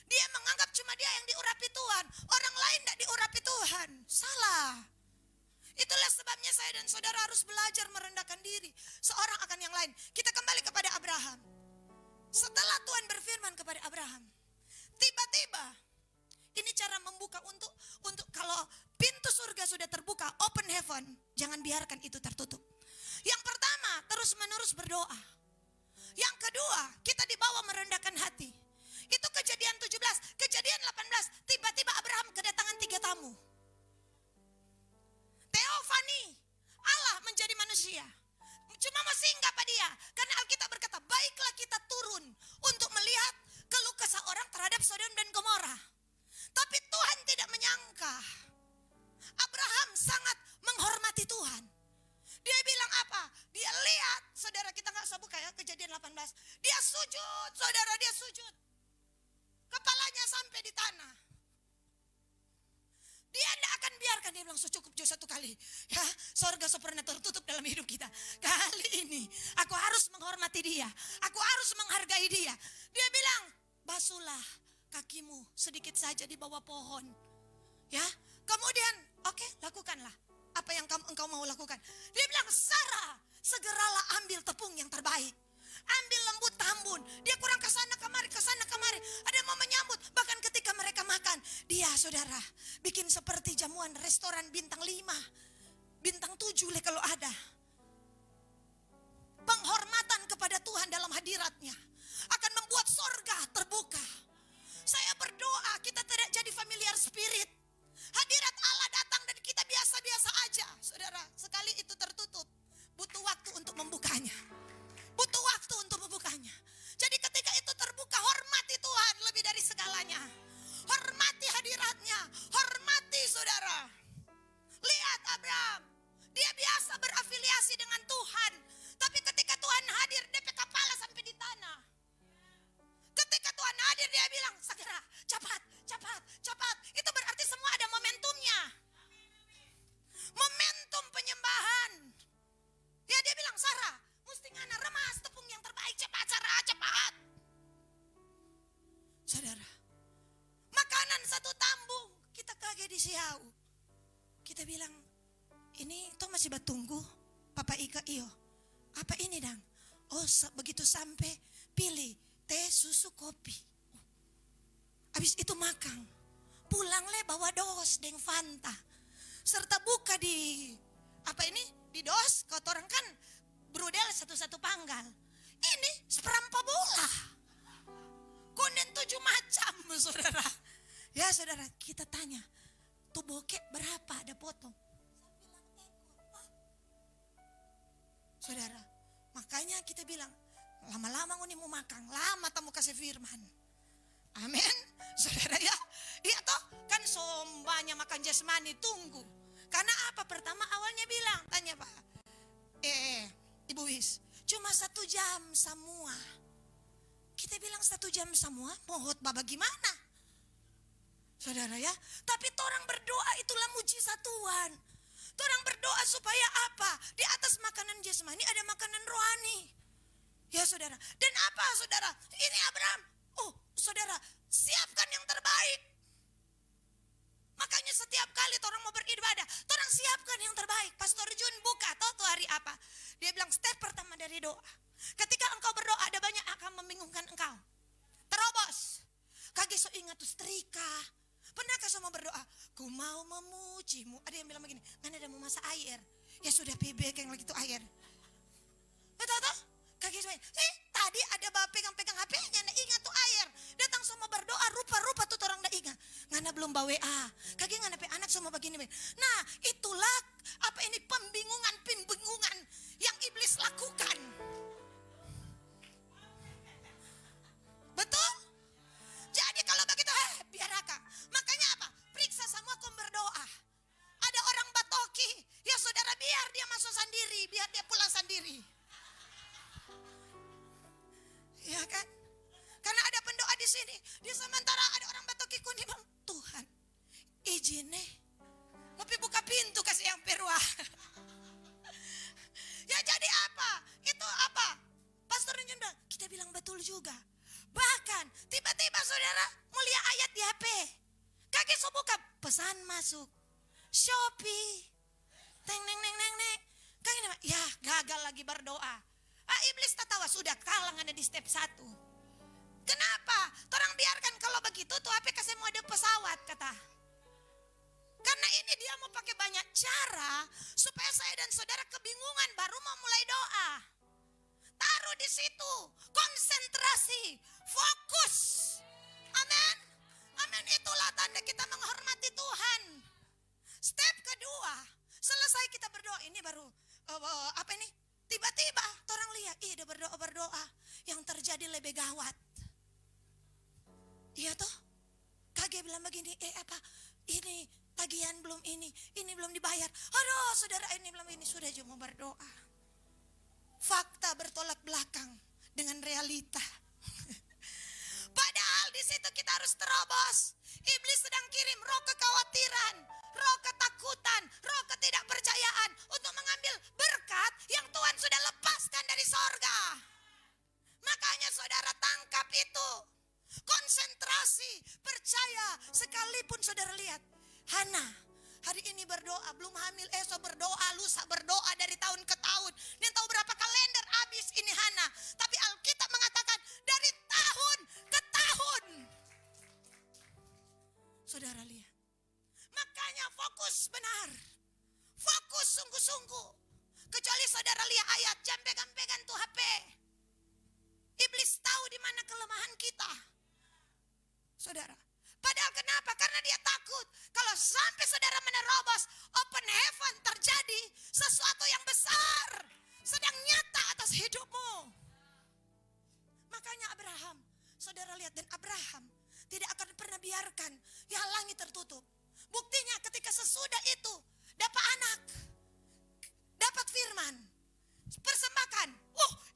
Speaker 1: Dia menganggap cuma dia yang diurapi Tuhan. Orang lain tidak diurapi Tuhan. Salah. Itulah sebabnya saya dan saudara harus belajar merendahkan diri seorang akan yang lain. Kita kembali kepada Abraham. Setelah Tuhan berfirman kepada Abraham, tiba-tiba ini cara membuka untuk kalau pintu surga sudah terbuka, open heaven, jangan biarkan itu tertutup. Yang pertama, terus-menerus berdoa. Yang kedua, kita dibawa merendahkan hati. Itu Kejadian 17, Kejadian 18, tiba-tiba Abraham kedatangan 3 tamu. Teofani, Allah menjadi manusia. Cuma mau singgah pada dia. Karena Alkitab berkata, baiklah kita turun untuk melihat keluh kesah orang terhadap Sodom dan Gomora. Tapi Tuhan tidak menyangka. Abraham sangat menghormati Tuhan. Dia bilang apa? Dia lihat, saudara, kita gak usah buka ya Kejadian 18. Dia sujud, saudara, dia sujud. Kepalanya sampai di tanah. Dia tidak akan biarkan, dia bilang cukup juga 1 kali. Ya, sorga pernah tertutup dalam hidup kita. Kali ini aku harus menghormati dia. Aku harus menghargai dia. Dia bilang, basuhlah kakimu sedikit saja di bawah pohon. Ya, kemudian oke, lakukanlah apa yang engkau mau lakukan. Dia bilang, Sarah, segeralah ambil tepung yang terbaik. Ambil lembu tambun. Dia kurang kesana kemari. Ada mau menyambut. Bahkan ketika mereka makan, dia saudara bikin seperti jamuan restoran bintang 5, bintang 7 kalau ada. Penghormatan kepada Tuhan dalam hadiratnya akan membuat sorga terbuka. Saya berdoa kita tidak jadi familiar spirit. Hadirat Allah datang dan kita biasa-biasa aja. Saudara, sekali itu tertutup, butuh waktu untuk membukanya. Butuh waktu untuk membukanya. Jadi ketika itu terbuka, hormati Tuhan lebih dari segalanya. Hormati hadiratnya. Hormati saudara. Lihat Abraham. Dia biasa berafiliasi dengan Tuhan. Tapi ketika Tuhan hadir, dia pakai kepala sampai di tanah. Ketika Tuhan hadir, dia bilang, segera, cepat. Itu berarti semua ada momentumnya. Momentum penyembahan. Ya, dia bilang, Sarah, mesti ngana remas tepung yang terbaik, cepat Sarah, cepat. Saudara, makanan 1 tambung, kita kaget di siau. Kita bilang, ini toh masih batunggu, Papa Ika iyo. Apa ini dang? Oh, begitu sampai pilih teh, susu, kopi. Habis itu makan. Pulang le bawa dos deng Fanta. Serta buka di apa ini? Di dos, kotoran kan brudel 1 panggal. Ini seperempat bola. Konden 7 macam, saudara. Ya saudara, kita tanya, tuh bokek berapa ada potong? Saudara, makanya kita bilang, lama-lama ngoni mau makan, lama tamu kasih firman. Amin. Saudara ya, iya toh kan sombanya makan jasmani, tunggu. Karena apa? Pertama awalnya bilang, tanya Pak, Ibu Wis, cuma 1 jam semua. Kita bilang 1 jam semua, mohot baba gimana? Saudara ya, tapi orang berdoa itulah mujizat Tuhan. Orang berdoa supaya apa? Di atas makanan jasmani ada makanan rohani. Ya saudara, dan apa saudara? Ini Abraham, Oh, saudara, siapkan yang terbaik. Makanya setiap kali orang mau beribadah, orang siapkan yang terbaik. Pastor Jun buka, tahu tuh hari apa? Dia bilang step pertama dari doa. Ketika engkau berdoa, ada banyak akan membingungkan engkau. Terobos. Kage so ingat tuh setrika. Pernahkah semua berdoa? Ku mau memujimu. Ada yang bilang begini, kan ada mau masak air. Ya sudah PB yang lagi tuh air. Betul? Kage so tadi ada bapak pegang-pegang HP-nya, nak ingat tuh air. Datang semua berdoa, rupa-rupa tuh orang ndak ingat. Ngana belum bawa WA. Kage ngana pe anak semua begini. Nah, itulah apa ini pembingungan yang iblis lakukan. Betul? Jadi kalau begitu, biar akak. Makanya apa? Periksa semua kau berdoa. Ada orang batoki, ya saudara biar dia masuk sendiri, biar dia pulang sendiri. Ya kan? Karena ada pendoa di sini. Di sementara ada orang batoki kuning, Tuhan, izin nih. Tapi buka pintu kasih yang perwah. Ya jadi apa? Itu apa? Pastor Ninjun bilang, kita bilang betul juga. Bahkan tiba-tiba saudara mulia ayat di HP. Kaki so buka pesan masuk Shopee. Teng neng neng neng neng. Kaki nama, ya gagal lagi berdoa. Iblis tertawa sudah kalah ada di step 1. Kenapa? Orang biarkan kalau begitu tuh HP kasih mau ada pesawat kata. Karena ini dia mau pakai banyak cara supaya saya dan saudara kebingungan baru mau mulai doa. Taruh di situ, konsentrasi, fokus. Amin. Amin, itulah tanda kita menghormati Tuhan. Step kedua, selesai kita berdoa, ini baru apa ini? Tiba-tiba orang lihat, dia berdoa, yang terjadi lebih gawat. Iya toh? Kage bilang begini, apa? Ini tagihan belum ini belum dibayar. Aduh, saudara ini belum ini, sudah cuma berdoa. Fakta bertolak belakang dengan realita. Padahal di situ kita harus terobos. Iblis sedang kirim roh kekhawatiran, roh ketakutan, roh ketidakpercayaan untuk mengambil berkat yang Tuhan sudah lepaskan dari sorga. Makanya saudara tangkap itu. Konsentrasi, percaya. Sekalipun saudara lihat, Hana hari ini berdoa, belum hamil, esok berdoa, lusa berdoa dari tahun ke tahun. Ini tahu berapa kalender habis ini Hana. Tapi Alkitab mengatakan dari tahun ke tahun. Saudara lihat. Makanya fokus benar. Fokus sungguh-sungguh. Kecuali saudara lihat ayat, jangan pegang-pegang tuh HP. Iblis tahu di mana kelemahan kita. Saudara. Padahal kenapa? Karena dia takut. Kalau sampai saudara menerobos, open heaven terjadi, sesuatu yang besar sedang nyata atas hidupmu. Makanya Abraham, saudara lihat, dan Abraham tidak akan pernah biarkan ya langit tertutup. Buktinya ketika sesudah itu dapat anak, dapat firman, persembahkan.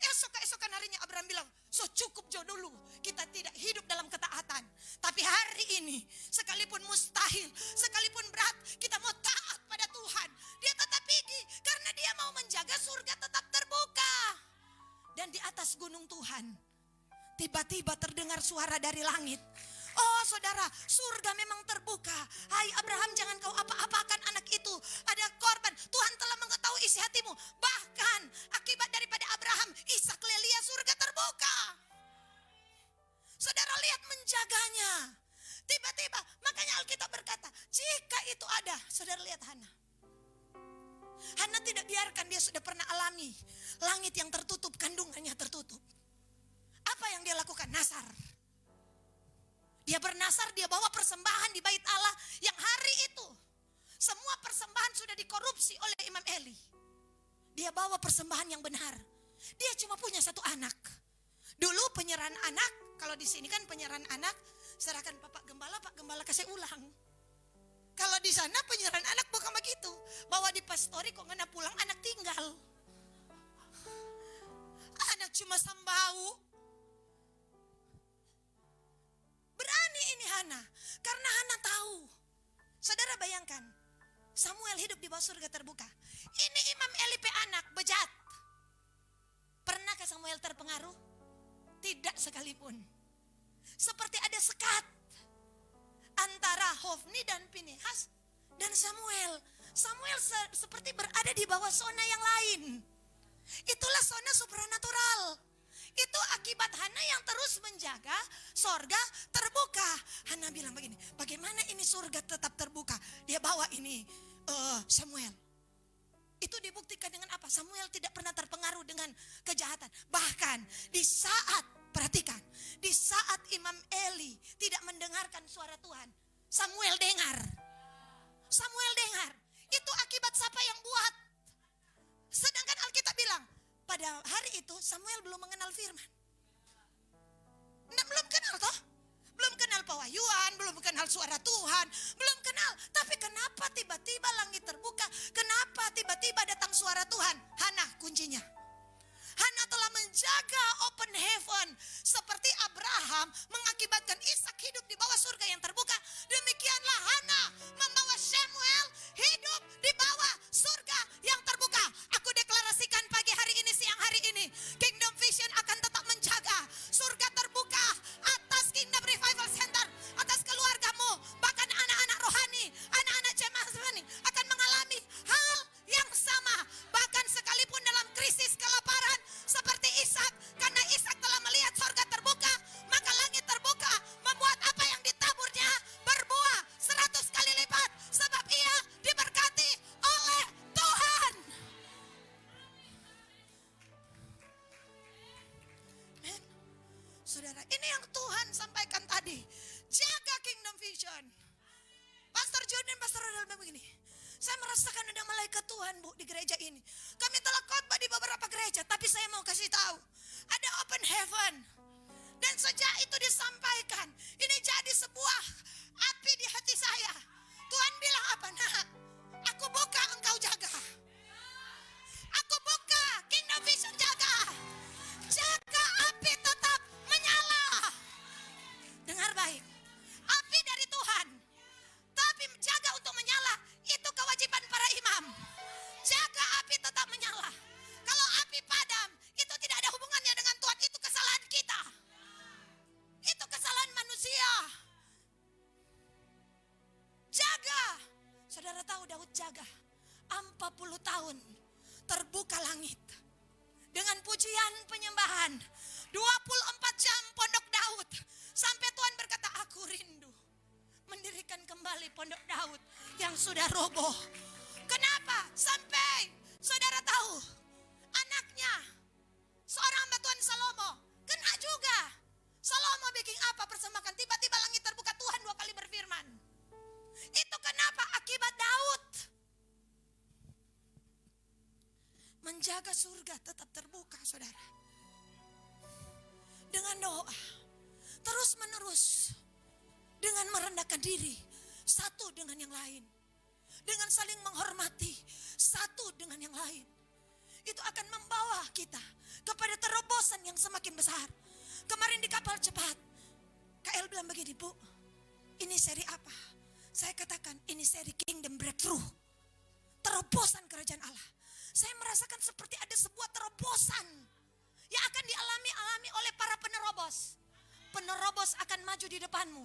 Speaker 1: Esok-esokan harinya Abraham bilang, so cukup jo dulu, kita tidak hidup dalam ketaatan. Tapi hari ini, sekalipun mustahil, sekalipun berat, kita mau taat pada Tuhan. Dia tetap pergi, karena dia mau menjaga surga tetap terbuka. Dan di atas gunung Tuhan, tiba-tiba terdengar suara dari langit. Oh saudara, surga memang terbuka. Hai Abraham, jangan kau apa-apakan anak itu. Ada korban, Tuhan telah mengetahui isi hatimu. Bahkan akibat daripada Abraham, Ishak Lelia, surga terbuka. Saudara lihat menjaganya. Tiba-tiba, makanya Alkitab berkata, jika itu ada, saudara lihat Hana. Hana tidak biarkan, dia sudah pernah alami langit yang tertutup, kandungannya tertutup. Apa yang dia lakukan? Nasar. Dia bernasar, dia bawa persembahan di bait Allah yang hari itu semua persembahan sudah dikorupsi oleh Imam Eli. Dia bawa persembahan yang benar. Dia cuma punya satu anak. Dulu penyerahan anak, kalau di sini kan penyerahan anak, serahkan Pak Gembala kasih ulang. Kalau di sana penyerahan anak bukan begitu. Bawa di pastori kok ngena pulang anak tinggal. Anak cuma sambau. Berani ini Hana, karena Hana tahu. Saudara bayangkan, Samuel hidup di bawah surga terbuka. Ini Imam Eli pe anak, bejat. Pernahkah Samuel terpengaruh? Tidak sekalipun. seperti ada sekat antara Hofni dan Pinehas dan Samuel. Samuel seperti berada di bawah zona yang lain. Itulah zona supranatural. Itu akibat Hana yang terus menjaga surga terbuka. Hana bilang begini, bagaimana ini surga tetap terbuka? Dia bawa ini Samuel. Itu dibuktikan dengan apa? Samuel tidak pernah terpengaruh dengan kejahatan. Bahkan di saat, perhatikan, di saat Imam Eli tidak mendengarkan suara Tuhan, Samuel dengar. Samuel dengar. Itu akibat siapa yang buat? Sedangkan Alkitab bilang, pada hari itu Samuel belum mengenal firman. Belum kenal toh? Belum kenal pewahyuan, belum kenal suara Tuhan, belum kenal. Tapi kenapa tiba-tiba langit terbuka? Kenapa tiba-tiba datang suara Tuhan? Hana kuncinya. Hana telah menjaga open heaven. Seperti Abraham mengakibatkan Ishak hidup di bawah surga yang terbuka. Demikianlah Hana membawa Samuel hidup di bawah surga yang terbuka. Aku deklarasikan pagi hari ini, siang hari ini, Kingdom Vision akan tetap menjaga surga terbuka atas Kingdom Revival Center, atas keluargamu, bahkan anak-anak rohani, anak-anak jemaat rohani akan mengalami hal yang sama. Bahkan sekalipun dalam krisis kelaparan seperti Ishak, karena Ishak telah melihat surga terbuka, maka langit terbuka membuat apa yang ditaburnya berbuah 100 kali lipat, sebab ia diberkati oleh Tuhan. Men, saudara, ini yang Tuhan sampaikan tadi. Jaga Kingdom Vision. Pastor John dan Pastor Ronald begini, saya merasakan ada malaikat Tuhan, Bu, di gereja ini. Kami telah khotbah di beberapa gereja, tapi saya mau kasih tahu, ada open heaven. Dan sejak itu disampaikan, ini jadi sebuah api di hati saya. Tuhan bilang apa? Nah, aku buka, engkau jaga. Aku buka, Kingdom Vision jaga. Jaga api tetap menyala. Dengar baik, api dari Tuhan. Tapi jaga untuk menyala, itu kewajiban para imam. Jaga api tetap menyala. Kalau api padam, itu tidak ada hubungannya dengan Tuhan. Itu kesalahan kita. Itu kesalahan manusia. Jaga. Saudara tahu Daud jaga 40 tahun terbuka langit dengan pujian penyembahan 24 jam pondok Daud, sampai Tuhan berkata, aku rindu mendirikan kembali pondok Daud yang sudah roboh. Kenapa? Sampai saudara tahu anaknya seorang hamba Tuhan Salomo kena juga. Salomo bikin apa? Persembahkan, tiba-tiba langit terbuka, Tuhan 2 kali berfirman. Itu kenapa? Akibat Daud menjaga surga tetap terbuka, saudara, dengan doa terus menerus, dengan merendahkan diri satu dengan yang lain, dengan saling menghormati satu dengan yang lain. Itu akan membawa kita kepada terobosan yang semakin besar. Kemarin di kapal cepat, KL bilang begini, Bu, ini seri apa? Saya katakan ini seri Kingdom Breakthrough, terobosan kerajaan Allah. Saya merasakan seperti ada sebuah terobosan yang akan dialami oleh para penerobos. Penerobos akan maju di depanmu.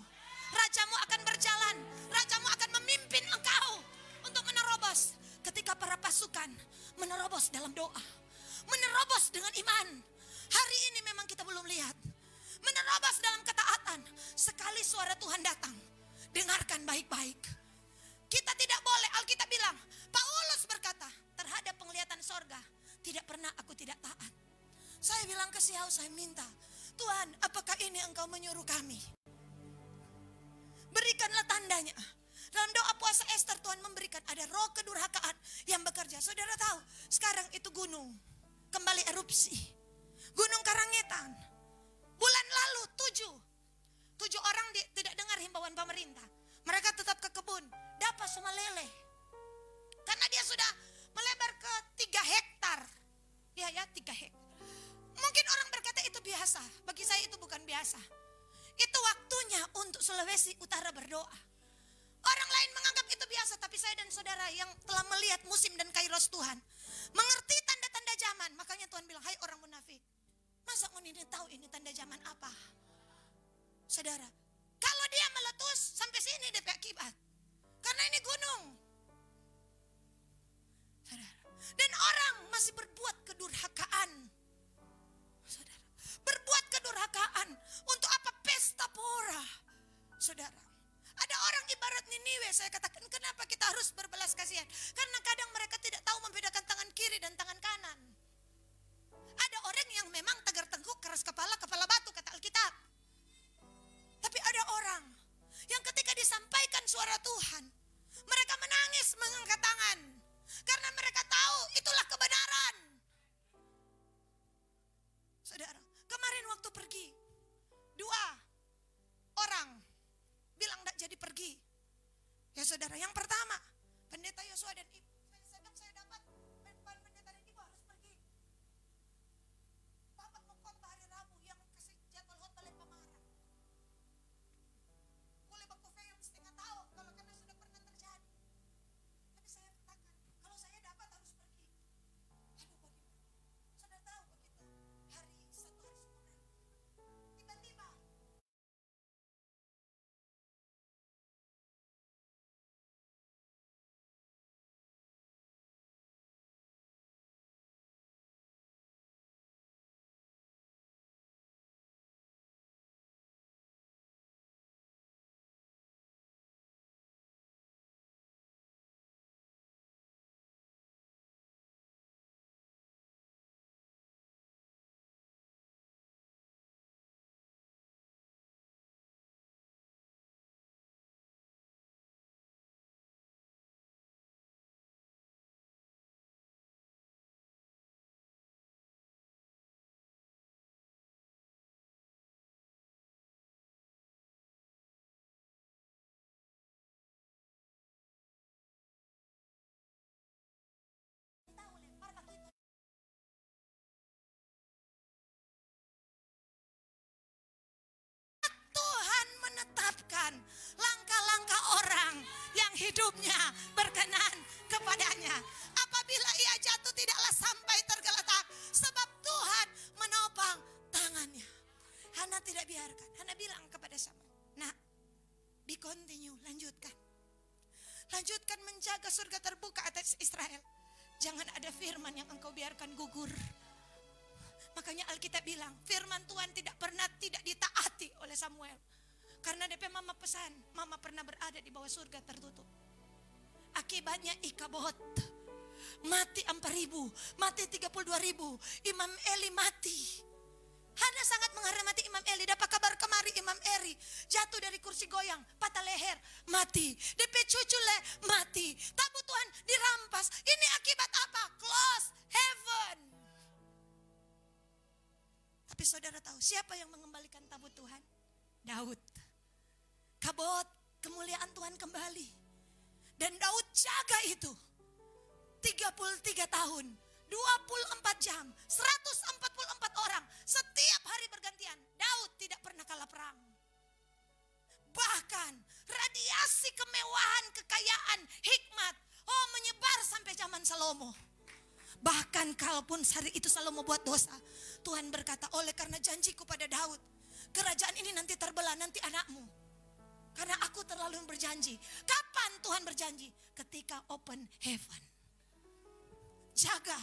Speaker 1: Rajamu akan berjalan. Rajamu akan memimpin engkau untuk menerobos. Ketika para pasukan menerobos dalam doa, menerobos dengan iman. Hari ini memang kita belum lihat. Menerobos dalam ketaatan. Sekali suara Tuhan datang, dengarkan baik-baik. Kita tidak boleh, Alkitab bilang, Paulus berkata, terhadap penglihatan sorga, tidak pernah aku tidak taat. Saya bilang ke Siau, saya minta, Tuhan, apakah ini engkau menyuruh kami? Berikanlah tandanya. Dalam doa puasa Esther, Tuhan memberikan ada roh kedurhakaan yang bekerja. Saudara tahu, sekarang itu gunung kembali erupsi. Gunung Karangetan. Bulan lalu 7 orang tidak dengar himbauan pemerintah. Mereka tetap ke kebun, dapat semua lele. Karena dia sudah melebar ke 3 hektar. Ya 3 hektar. Mungkin orang berkata itu biasa. Bagi saya itu bukan biasa. Itu waktunya untuk Sulawesi Utara berdoa. Orang lain menganggap itu biasa, tapi saya dan saudara yang telah melihat musim dan kairos Tuhan, mengerti tanda-tanda zaman. Makanya Tuhan bilang, hai orang munafik, masa ini tahu ini tanda zaman apa? Saudara, kalau dia meletus sampai sini DP akibat. Karena ini gunung. Saudara, dan orang masih berbuat kedurhakaan. Saudara, berbuat kedurhakaan untuk apa? Pesta pora. Saudara, ada orang ibarat Niniwe. Saya katakan, kenapa kita harus berbelas kasihan? Karena kadang mereka tidak tahu membedakan tangan kiri dan tangan kanan. Ada orang yang memang tegar tengkuk, keras kepala, kepala batu, kata Alkitab. Tapi ada orang yang ketika disampaikan suara Tuhan, mereka menangis mengangkat tangan. Karena mereka tahu itulah kebenaran. Saudara, kemarin waktu pergi, 2 orang bilang tidak jadi pergi. Ya saudara, yang pertama, pendeta Yosua dan ibu. Saya dapat pendeta dan ibu harus pergi. Bapak mau khotbah hari Rabu yang kasih jadwal khotbah oleh pemarah. Boleh baku film setengah tahun kalau karena sudah pernah terjadi. Tapi saya katakan, kalau saya dapat harus pergi. Aduh bagaimana? Saudara tahu begitu, satu hari sebelumnya, tiba-tiba Tuhan menetapkan langkah-langkah orang yang hidupnya berkenan kepadanya. Apabila ia jatuh tidaklah sampai tergeletak, sebab Tuhan menopang tangannya. Hana tidak biarkan. Hana bilang kepada Samuel, "Nak, be continue, lanjutkan. Lanjutkan menjaga surga terbuka atas Israel. Jangan ada firman yang engkau biarkan gugur." Makanya Alkitab bilang, firman Tuhan tidak pernah tidak ditaati oleh Samuel. Karena DP mama pesan, mama pernah berada di bawah surga tertutup. Akibatnya Ikabod mati 4.000, mati 32.000, Imam Eli mati. Hana sangat menghormati Imam Eli. Dapat kabar kemari Imam Eli jatuh dari kursi goyang, patah leher, mati. DP cucu mati. Tabut Tuhan dirampas. Ini akibat apa? Close heaven. Tapi saudara tahu siapa yang mengembalikan tabut Tuhan? Daud. Kabot, kemuliaan Tuhan kembali. Dan Daud jaga itu 33 tahun, 24 jam, 144 orang. Setiap hari bergantian. Daud tidak pernah kalah perang. Bahkan radiasi kemewahan, kekayaan, hikmat menyebar sampai zaman Salomo. Bahkan kalaupun hari itu Salomo buat dosa, Tuhan berkata, oleh karena janjiku pada Daud, kerajaan ini nanti terbelah, nanti anakmu. Karena aku terlalu berjanji. Kapan Tuhan berjanji? Ketika open heaven. Jaga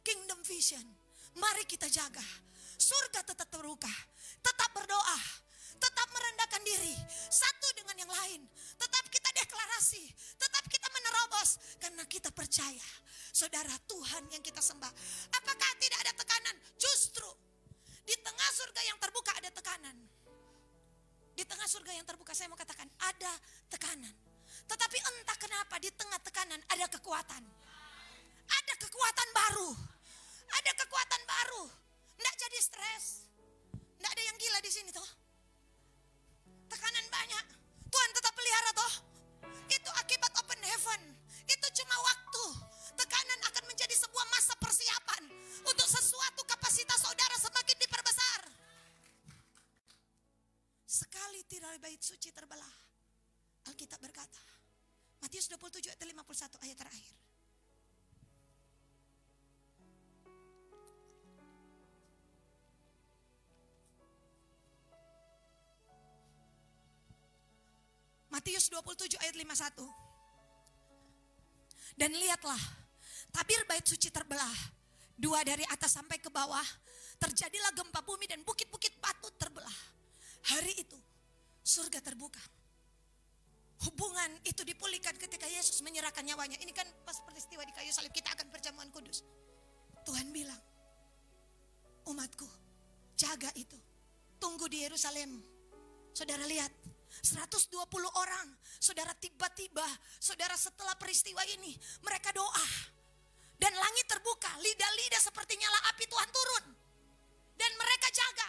Speaker 1: kingdom vision. Mari kita jaga. Surga tetap terbuka. Tetap berdoa. Tetap merendahkan diri. Satu dengan yang lain. Tetap kita deklarasi. Tetap kita menerobos. Karena kita percaya. Saudara, Tuhan yang kita sembah. Apakah tidak ada tekanan? Justru di tengah surga yang terbuka ada tekanan. Di tengah surga yang terbuka saya mau katakan ada tekanan. Tetapi entah kenapa di tengah tekanan ada kekuatan. Ada kekuatan baru. Ada kekuatan baru. Nggak jadi stres. Nggak ada yang gila di sini toh. Tekanan banyak. Tuhan tetap pelihara toh. Itu akibat open heaven. Itu cuma waktu. Tekanan akan menjadi sebuah masa persiapan untuk sesuatu kapasitas saudara semakin diperbesar. Sekali tirai bait suci terbelah, Alkitab berkata, Matius 27 ayat 51 ayat terakhir. Matius 27 ayat 51. Dan lihatlah, tabir bait suci terbelah, dua dari atas sampai ke bawah. Terjadilah gempa bumi dan bukit-bukit batu terbelah. Hari itu surga terbuka. Hubungan itu dipulihkan ketika Yesus menyerahkan nyawanya. Ini kan pas peristiwa di kayu salib, kita akan perjamuan kudus. Tuhan bilang, umatku, jaga itu. Tunggu di Yerusalem. Saudara lihat, 120 orang. Saudara, tiba-tiba, saudara, setelah peristiwa ini, mereka doa. Dan langit terbuka, lidah-lidah seperti nyala api Tuhan turun. Dan mereka jaga.